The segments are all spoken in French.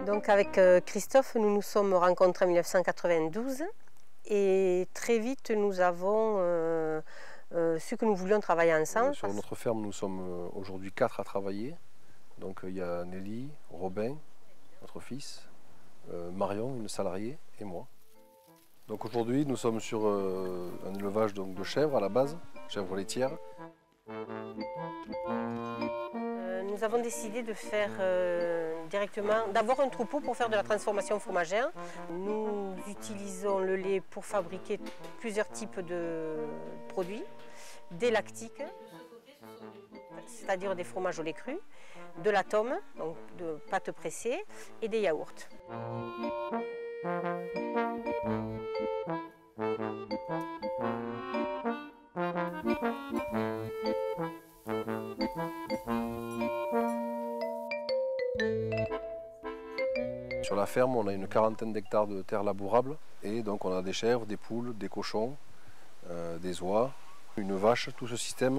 Donc avec Christophe, nous nous sommes rencontrés en 1992 et très vite nous avons su que nous voulions travailler ensemble. Sur notre ferme, nous sommes aujourd'hui 4 à travailler. Donc il y a Nelly, Robin, notre fils, Marion, une salariée, et moi. Donc aujourd'hui, nous sommes sur un élevage donc, de chèvres à la base, chèvres laitières. Nous avons décidé de faire directement, d'avoir un troupeau pour faire de la transformation fromagère. Nous utilisons le lait pour fabriquer plusieurs types de produits, des lactiques, c'est-à-dire des fromages au lait cru, de la tome, donc de pâte pressée, et des yaourts. Sur la ferme, on a une quarantaine d'hectares de terres labourables et donc on a des chèvres, des poules, des cochons, des oies, une vache. Tout ce système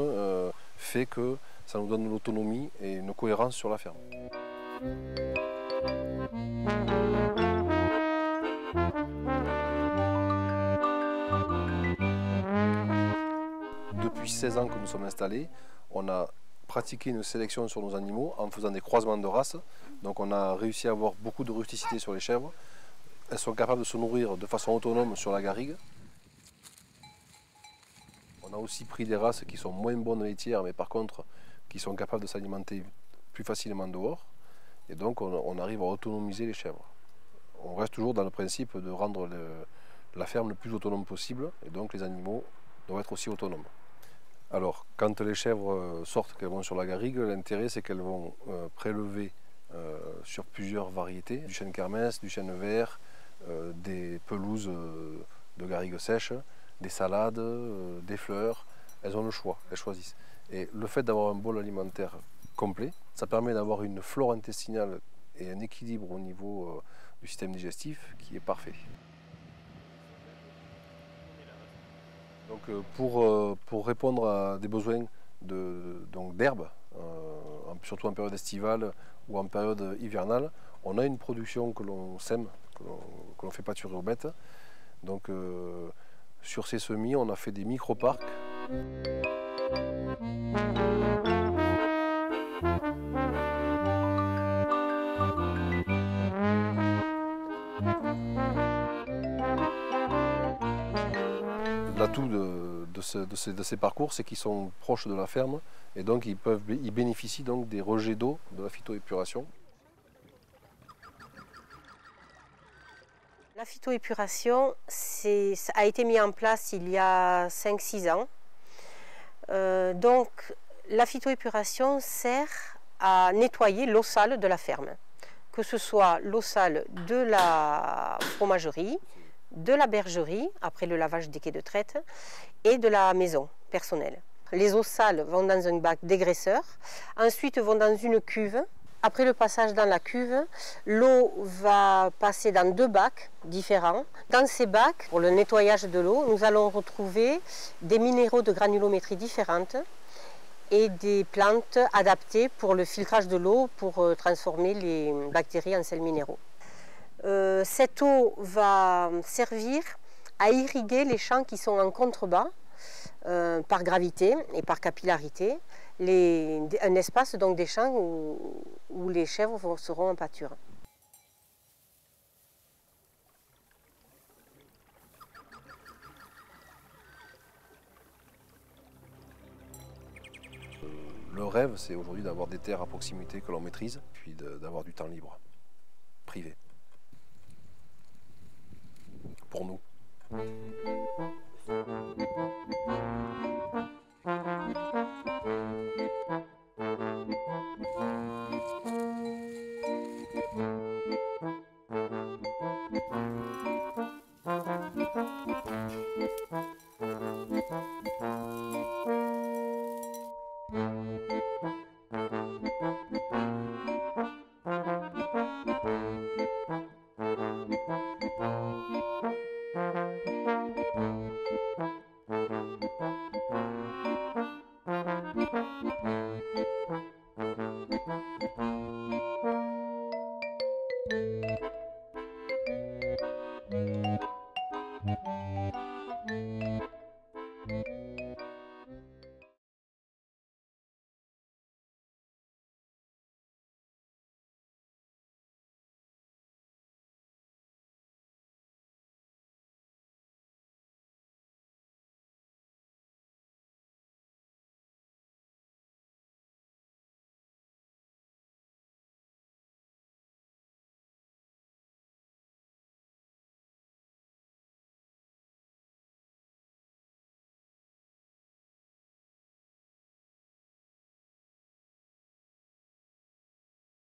fait que ça nous donne de l'autonomie et une cohérence sur la ferme. Depuis 16 ans que nous sommes installés, on a pratiqué une sélection sur nos animaux en faisant des croisements de races. Donc on a réussi à avoir beaucoup de rusticité sur les chèvres. Elles sont capables de se nourrir de façon autonome sur la garrigue. On a aussi pris des races qui sont moins bonnes laitières, mais par contre qui sont capables de s'alimenter plus facilement dehors. Et donc on arrive à autonomiser les chèvres. On reste toujours dans le principe de rendre la ferme le plus autonome possible, et donc les animaux doivent être aussi autonomes. Alors, quand les chèvres sortent, qu'elles vont sur la garrigue, l'intérêt c'est qu'elles vont prélever sur plusieurs variétés, du chêne kermès, du chêne vert, des pelouses de garrigue sèche, des salades, des fleurs. Elles ont le choix, elles choisissent. Et le fait d'avoir un bol alimentaire complet, ça permet d'avoir une flore intestinale et un équilibre au niveau du système digestif qui est parfait. Donc pour répondre à des besoins d'herbe, surtout en période estivale ou en période hivernale, on a une production que l'on sème, que l'on fait pâturer aux bêtes. Donc sur ces semis, on a fait des micro-parcs. L'atout de ces parcours, c'est qu'ils sont proches de la ferme et donc ils bénéficient donc des rejets d'eau de la phytoépuration. La phytoépuration a été mise en place il y a 5-6 ans. Donc la phytoépuration sert à nettoyer l'eau sale de la ferme, que ce soit l'eau sale de la fromagerie, de la bergerie, après le lavage des quais de traite, et de la maison personnelle. Les eaux sales vont dans un bac dégraisseur, ensuite vont dans une cuve. Après le passage dans la cuve, l'eau va passer dans 2 bacs différents. Dans ces bacs, pour le nettoyage de l'eau, nous allons retrouver des minéraux de granulométrie différentes et des plantes adaptées pour le filtrage de l'eau pour transformer les bactéries en sels minéraux. Cette eau va servir à irriguer les champs qui sont en contrebas par gravité et par capillarité, un espace donc des champs où les chèvres seront en pâture. Le rêve, c'est aujourd'hui d'avoir des terres à proximité que l'on maîtrise, puis d'avoir du temps libre, privé. Pour nous.